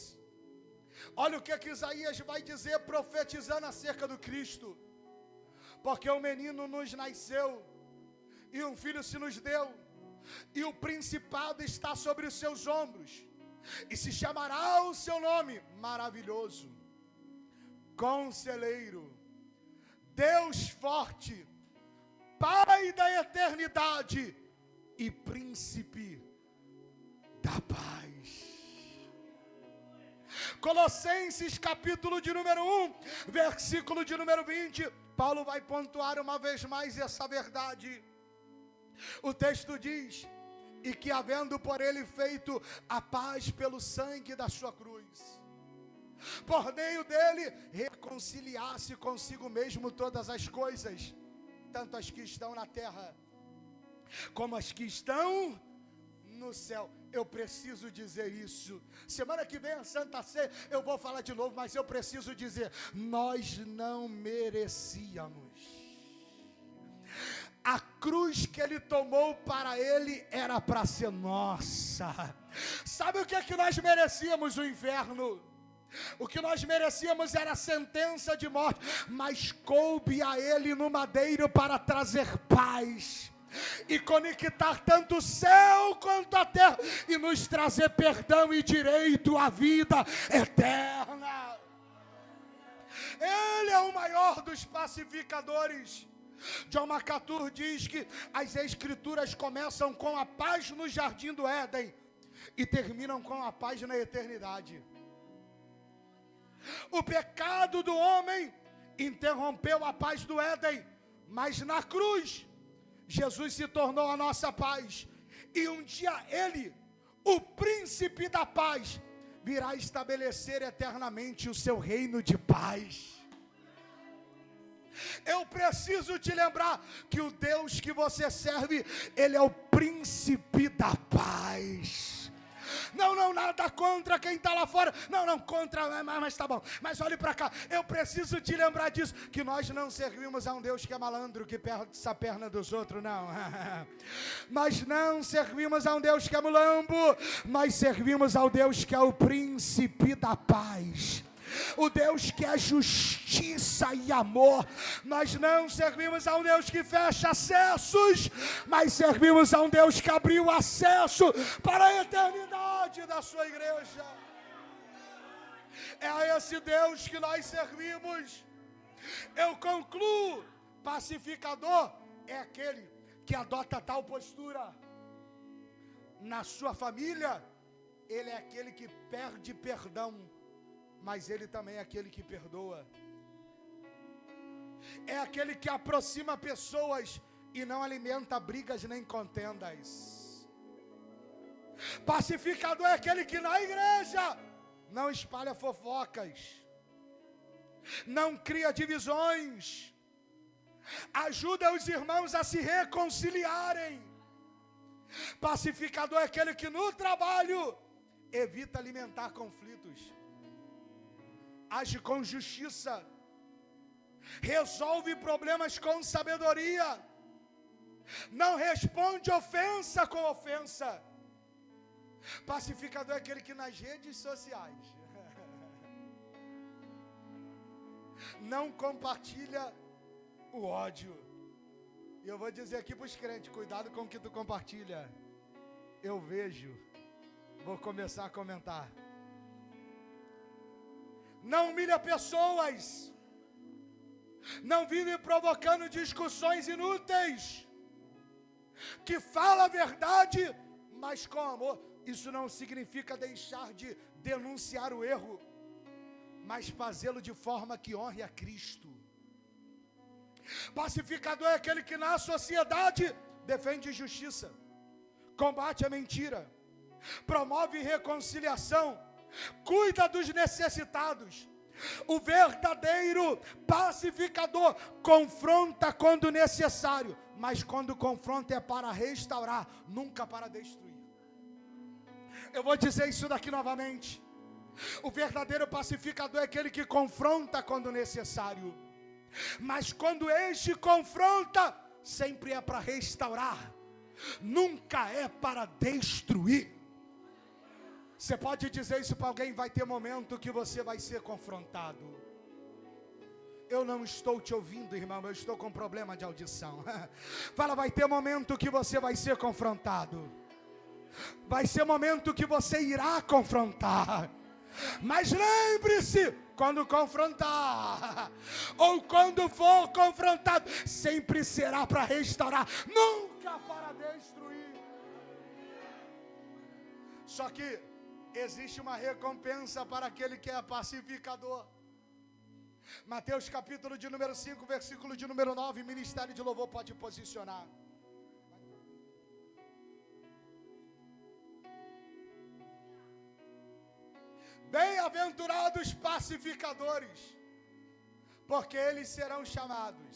Olha o que Isaías vai dizer profetizando acerca do Cristo. Porque um menino nos nasceu, e um filho se nos deu, e o principado está sobre os seus ombros, e se chamará o seu nome Maravilhoso, Conselheiro, Deus Forte, Pai da Eternidade e Príncipe da Paz. Colossenses capítulo de número 1, versículo de número 20, Paulo vai pontuar uma vez mais essa verdade. O texto diz, e que havendo por ele feito a paz pelo sangue da sua cruz, por meio dele reconciliasse consigo mesmo todas as coisas, tanto as que estão na terra, como as que estão no céu. Eu preciso dizer isso. Semana que vem a Santa Ceia eu vou falar de novo, mas eu preciso dizer, nós não merecíamos. cruz que ele tomou para ele era para ser nossa. Sabe o que é que nós merecíamos? O inferno. O que nós merecíamos era a sentença de morte, mas coube a ele no madeiro para trazer paz e conectar tanto o céu quanto a terra e nos trazer perdão e direito à vida eterna. Ele é o maior dos pacificadores. John MacArthur diz que as escrituras começam com a paz no jardim do Éden e terminam com a paz na eternidade. O pecado do homem interrompeu a paz do Éden, mas na cruz Jesus se tornou a nossa paz. E um dia ele, o príncipe da paz, virá estabelecer eternamente o seu reino de paz. Eu preciso te lembrar que o Deus que você serve, ele é o príncipe da paz. Não, nada contra quem está lá fora. Não, contra, mas tá bom. Mas olhe para cá, eu preciso te lembrar disso, que nós não servimos a um Deus que é malandro, que perde a perna dos outros, não. Nós não servimos a um Deus que é mulambo, nós servimos ao Deus que é o príncipe da paz. O Deus que é justiça e amor. Nós não servimos a um Deus que fecha acessos, mas servimos a um Deus que abriu acesso para a eternidade da sua igreja. É a esse Deus que nós servimos. Eu concluo: pacificador é aquele que adota tal postura. Na sua família, ele é aquele que perde perdão, mas ele também é aquele que perdoa. É aquele que aproxima pessoas e não alimenta brigas nem contendas. Pacificador é aquele que na igreja não espalha fofocas, não cria divisões, ajuda os irmãos a se reconciliarem. Pacificador é aquele que no trabalho evita alimentar conflitos, age com justiça, resolve problemas com sabedoria, não responde ofensa com ofensa. Pacificador é aquele que nas redes sociais não compartilha o ódio. E eu vou dizer aqui para os crentes: cuidado com o que tu compartilha. Eu vejo, vou começar a comentar. Não humilha pessoas, não vive provocando discussões inúteis, que fala a verdade, mas com amor. Isso não significa deixar de denunciar o erro, mas fazê-lo de forma que honre a Cristo. Pacificador é aquele que na sociedade defende justiça, combate a mentira, promove reconciliação, cuida dos necessitados. O verdadeiro pacificador confronta quando necessário, mas quando confronta é para restaurar, nunca para destruir. Eu vou dizer isso daqui novamente. O verdadeiro pacificador é aquele que confronta quando necessário, mas quando este confronta, sempre é para restaurar, nunca é para destruir. Você pode dizer isso para alguém: vai ter momento que você vai ser confrontado. Eu não estou te ouvindo, irmão, eu estou com problema de audição. Fala: vai ter momento que você vai ser confrontado. Vai ser momento que você irá confrontar. Mas lembre-se, quando confrontar, ou quando for confrontado, sempre será para restaurar, nunca para destruir. Só que existe uma recompensa para aquele que é pacificador. Mateus capítulo de número 5, versículo de número 9, Ministério de Louvor pode posicionar. Bem-aventurados pacificadores, porque eles serão chamados.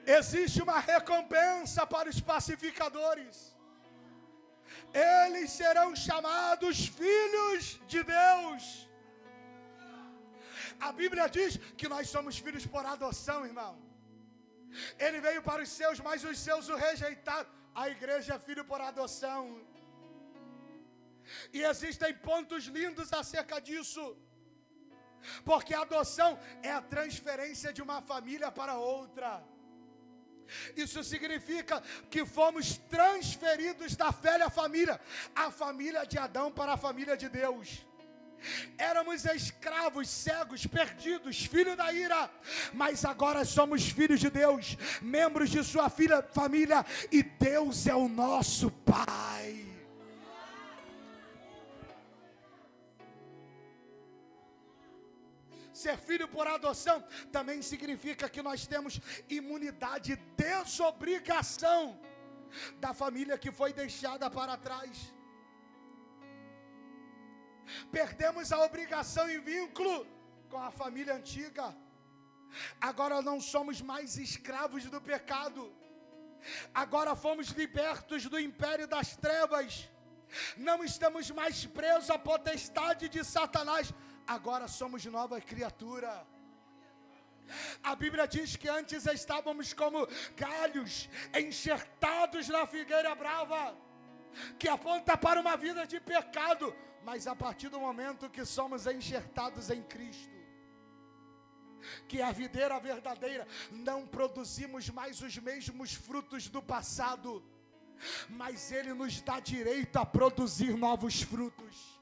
Existe uma recompensa para os pacificadores. Eles serão chamados filhos de Deus. A Bíblia diz que nós somos filhos por adoção, irmão. Ele veio para os seus, mas os seus o rejeitaram. A igreja é filho por adoção. E existem pontos lindos acerca disso. Porque a adoção é a transferência de uma família para outra. Isso significa que fomos transferidos da velha família, a família de Adão, para a família de Deus. Éramos escravos, cegos, perdidos, filhos da ira, mas agora somos filhos de Deus, membros de sua família, e Deus é o nosso Pai. Ser filho por adoção também significa que nós temos imunidade, desobrigação da família que foi deixada para trás. Perdemos a obrigação e vínculo com a família antiga. Agora não somos mais escravos do pecado. Agora fomos libertos do império das trevas. Não estamos mais presos à potestade de Satanás. Agora somos nova criatura. A Bíblia diz que antes estávamos como galhos enxertados na figueira brava, que aponta para uma vida de pecado. Mas a partir do momento que somos enxertados em Cristo, que é a videira verdadeira, não produzimos mais os mesmos frutos do passado, mas Ele nos dá direito a produzir novos frutos.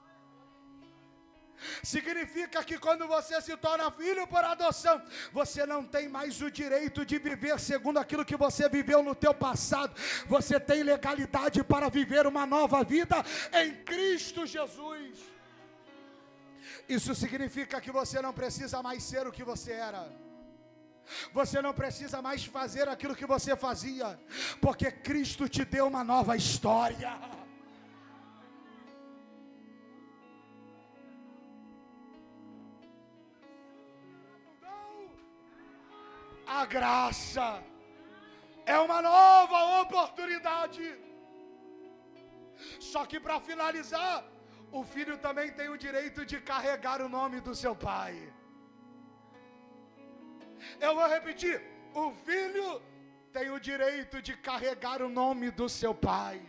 Significa que quando você se torna filho por adoção, você não tem mais o direito de viver segundo aquilo que você viveu no teu passado. Você tem legalidade para viver uma nova vida em Cristo Jesus. Isso significa que você não precisa mais ser o que você era. Você não precisa mais fazer aquilo que você fazia, porque Cristo te deu uma nova história. A graça é uma nova oportunidade. Só que para finalizar, o filho também tem o direito de carregar o nome do seu pai. Eu vou repetir: o filho tem o direito de carregar o nome do seu pai.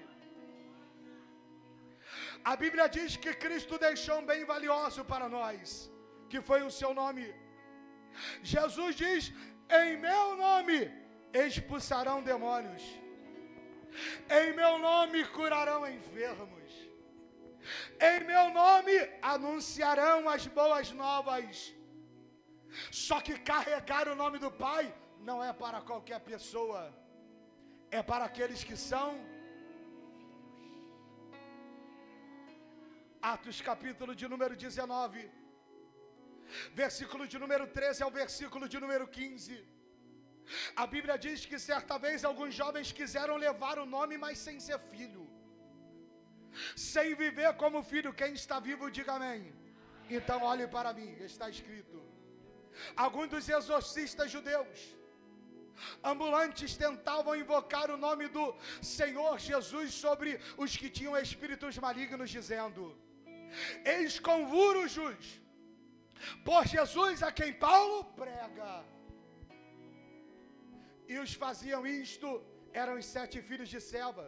A Bíblia diz que Cristo deixou um bem valioso para nós, que foi o seu nome. Jesus diz: em meu nome expulsarão demônios, em meu nome curarão enfermos, em meu nome anunciarão as boas novas. Só que carregar o nome do Pai não é para qualquer pessoa, é para aqueles que são. Atos capítulo de número 19, versículo de número 13 ao versículo de número 15. A Bíblia diz que certa vez alguns jovens quiseram levar o nome, mas sem ser filho, sem viver como filho. Quem está vivo, diga amém. Então olhe para mim, está escrito: alguns dos exorcistas judeus ambulantes tentavam invocar o nome do Senhor Jesus sobre os que tinham espíritos malignos, dizendo: ex-convulsos por Jesus a quem Paulo prega. E os faziam isto, eram os 7 filhos de Seva,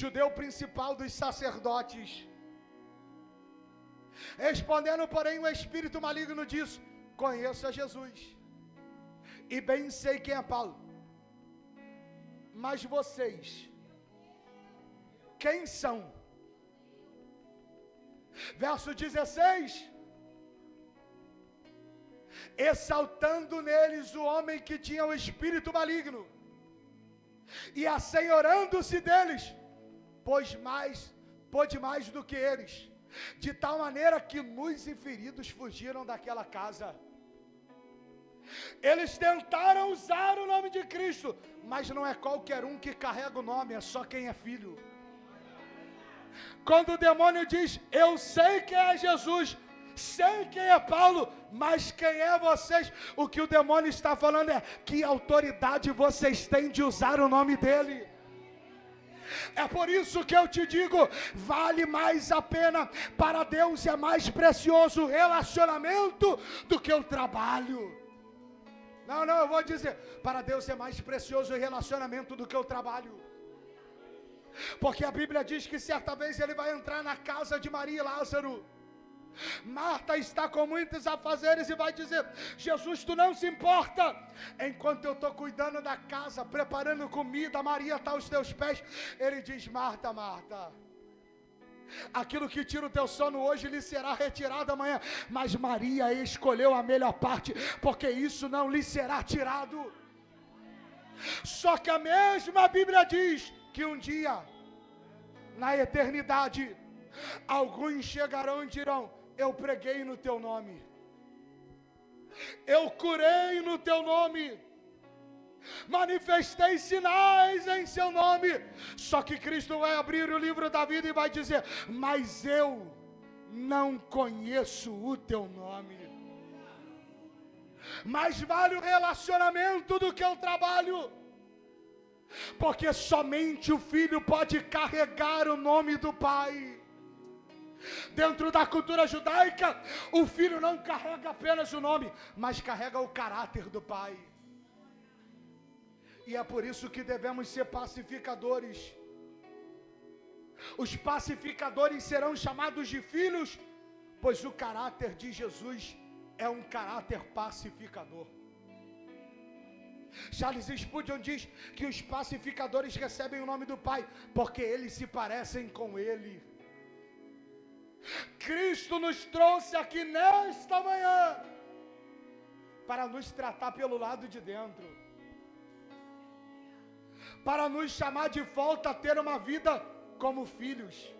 judeu principal dos sacerdotes. Respondendo, porém, o espírito maligno disse: conheço a Jesus, e bem sei quem é Paulo, mas vocês, quem são? Verso 16: exaltando neles o homem que tinha o espírito maligno, e assenhorando-se deles, pôde mais do que eles, de tal maneira que nus e feridos fugiram daquela casa. Eles tentaram usar o nome de Cristo, mas não é qualquer um que carrega o nome, é só quem é filho. Quando o demônio diz: eu sei quem é Jesus, sei quem é Paulo, mas quem é vocês? O que o demônio está falando é: que autoridade vocês têm de usar o nome dele? É por isso que eu te digo, vale mais a pena, para Deus é mais precioso o relacionamento do que o trabalho. Não, eu vou dizer, para Deus é mais precioso o relacionamento do que o trabalho. Porque a Bíblia diz que certa vez ele vai entrar na casa de Maria e Lázaro. Marta está com muitos afazeres e vai dizer: Jesus, tu não se importa, enquanto eu estou cuidando da casa, preparando comida, Maria está aos teus pés. Ele diz: Marta, Marta, aquilo que tira o teu sono hoje lhe será retirado amanhã, mas Maria escolheu a melhor parte, porque isso não lhe será tirado. Só que a mesma Bíblia diz que um dia, na eternidade, alguns chegarão e dirão: eu preguei no teu nome, eu curei no teu nome, manifestei sinais em seu nome. Só que Cristo vai abrir o livro da vida e vai dizer: mas eu não conheço o teu nome. Mais vale o relacionamento do que o trabalho, porque somente o filho pode carregar o nome do pai. Dentro da cultura judaica, o filho não carrega apenas o nome, mas carrega o caráter do pai. E é por isso que devemos ser pacificadores. Os pacificadores serão chamados de filhos, pois o caráter de Jesus é um caráter pacificador. Charles Spurgeon diz que os pacificadores recebem o nome do Pai, porque eles se parecem com Ele. Cristo nos trouxe aqui nesta manhã para nos tratar pelo lado de dentro, para nos chamar de volta a ter uma vida como filhos,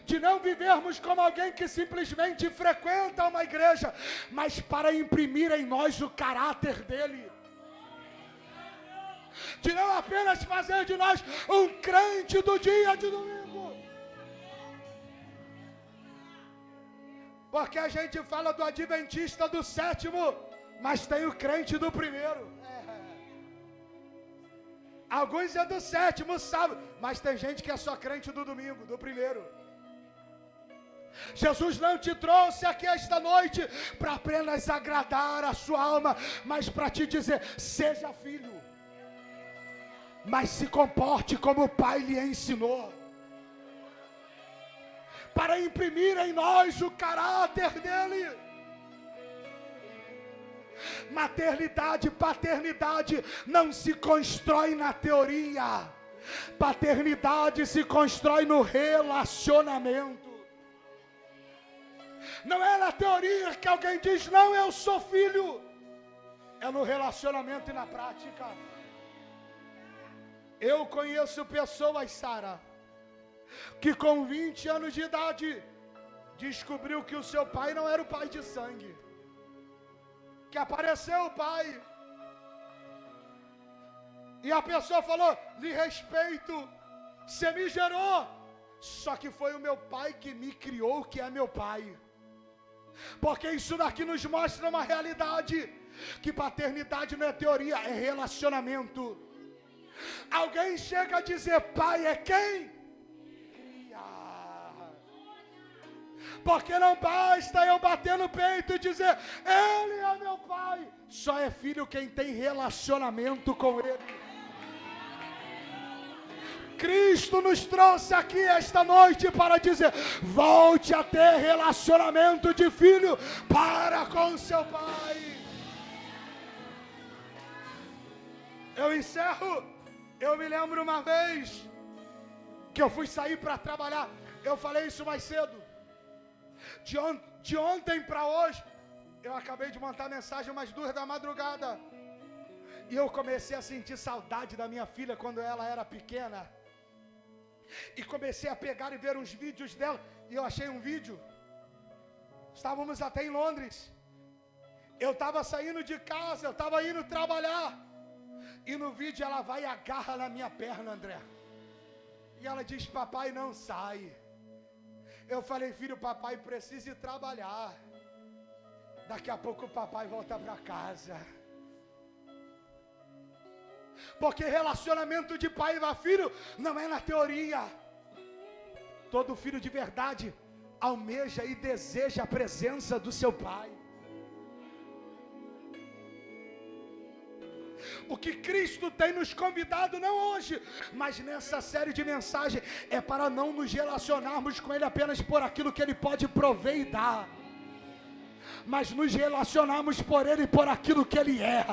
de não vivermos como alguém que simplesmente frequenta uma igreja, mas para imprimir em nós o caráter dele, de não apenas fazer de nós um crente do dia de domingo. Porque a gente fala do adventista do sétimo, mas tem o crente do primeiro. Alguns é do sétimo, sabe? Mas tem gente que é só crente do domingo, do primeiro. Jesus não te trouxe aqui esta noite para apenas agradar a sua alma, mas para te dizer: seja filho, mas se comporte como o Pai lhe ensinou, para imprimir em nós o caráter dele. Maternidade, paternidade não se constrói na teoria. Paternidade se constrói no relacionamento. Não é na teoria que alguém diz: não, eu sou filho. É no relacionamento e na prática. Eu conheço pessoas, Sara, que com 20 anos de idade descobriu que o seu pai não era o pai de sangue, que apareceu o pai, e a pessoa falou: lhe respeito, você me gerou, só que foi o meu pai que me criou, que é meu pai. Porque isso daqui nos mostra uma realidade, que paternidade não é teoria, é relacionamento. Alguém chega a dizer: pai é quem? Porque não basta eu bater no peito e dizer: ele é meu pai. Só é filho quem tem relacionamento com ele. Cristo nos trouxe aqui esta noite para dizer: volte a ter relacionamento de filho para com seu pai. Eu encerro. Eu me lembro uma vez que eu fui sair para trabalhar. Eu falei isso mais cedo. De ontem para hoje, eu acabei de mandar mensagem umas 2 da madrugada. E eu comecei a sentir saudade da minha filha quando ela era pequena. E comecei a pegar e ver uns vídeos dela. E eu achei um vídeo. Estávamos até em Londres. Eu estava saindo de casa, eu estava indo trabalhar. E no vídeo ela vai e agarra na minha perna, André. E ela diz: papai, não sai. Eu falei: filho, papai precisa ir trabalhar. Daqui a pouco o papai volta para casa. Porque relacionamento de pai e filho não é na teoria. Todo filho de verdade almeja e deseja a presença do seu pai. O que Cristo tem nos convidado, não hoje, mas nessa série de mensagens, é para não nos relacionarmos com Ele apenas por aquilo que Ele pode prover e dar, mas nos relacionarmos por Ele por aquilo que Ele é,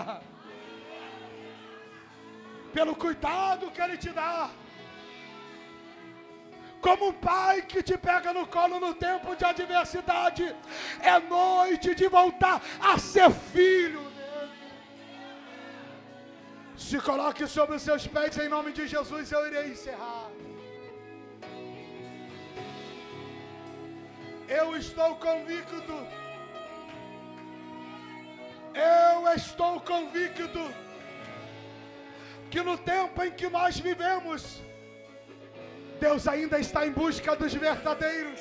pelo cuidado que Ele te dá, como um pai que te pega no colo no tempo de adversidade. É noite de voltar a ser filho. Se coloque sobre os seus pés em nome de Jesus, eu irei encerrar. Eu estou convicto que no tempo em que nós vivemos, Deus ainda está em busca dos verdadeiros,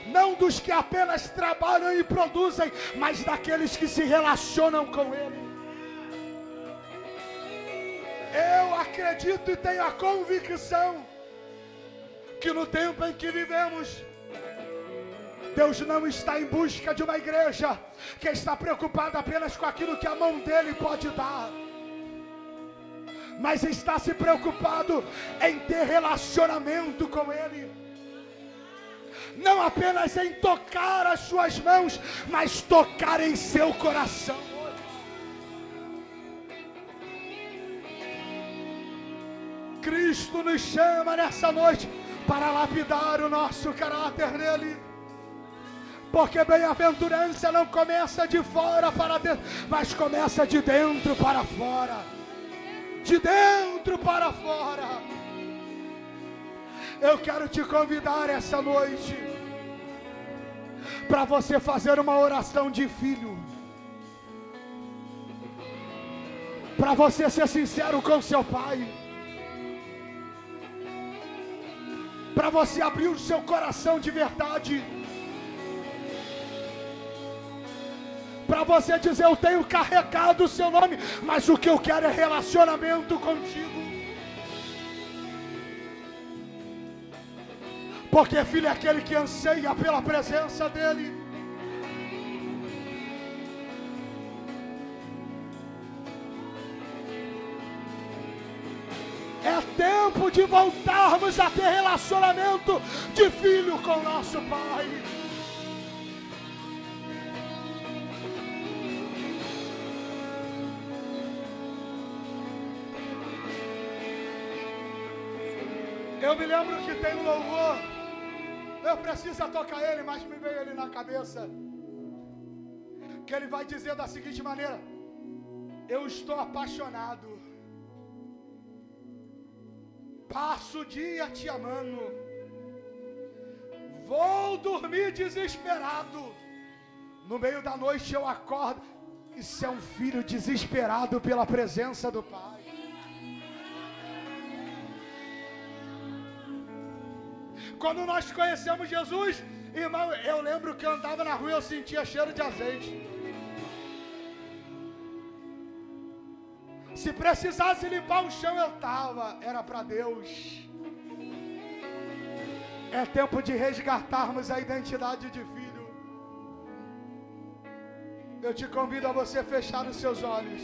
não dos que apenas trabalham e produzem, mas daqueles que se relacionam com Ele. Eu acredito e tenho a convicção que no tempo em que vivemos, Deus não está em busca de uma igreja que está preocupada apenas com aquilo que a mão dele pode dar, mas está se preocupado em ter relacionamento com Ele. Não apenas em tocar as suas mãos, mas tocar em seu coração. Cristo nos chama nessa noite para lapidar o nosso caráter nele. Porque bem-aventurança não começa de fora para dentro, mas começa de dentro para fora. De dentro para fora. Eu quero te convidar essa noite para você fazer uma oração de filho. Para você ser sincero com seu pai. Para você abrir o seu coração de verdade. Para você dizer: eu tenho carregado o seu nome, mas o que eu quero é relacionamento contigo. Porque filho é aquele que anseia pela presença dele. É tempo de voltarmos a ter relacionamento de filho com nosso Pai. Eu me lembro que tem um louvor, eu preciso tocar ele, mas me veio ele na cabeça, que ele vai dizer da seguinte maneira: eu estou apaixonado, passo o dia te amando, vou dormir desesperado, no meio da noite eu acordo. Isso é um filho desesperado pela presença do Pai. Quando nós conhecemos Jesus, irmão, eu lembro que eu andava na rua e eu sentia cheiro de azeite. Se precisasse limpar o chão, eu estava. Era para Deus. É tempo de resgatarmos a identidade de filho. Eu te convido a você fechar os seus olhos.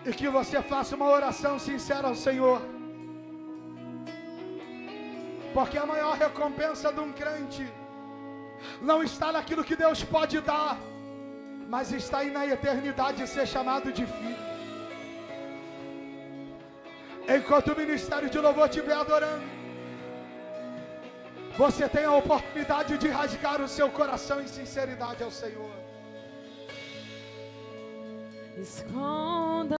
E que você faça uma oração sincera ao Senhor. Porque a maior recompensa de um crente não está naquilo que Deus pode dar, mas está aí na eternidade ser chamado de filho. Enquanto o ministério de louvor estiver adorando, você tem a oportunidade de rasgar o seu coração em sinceridade ao Senhor. Esconda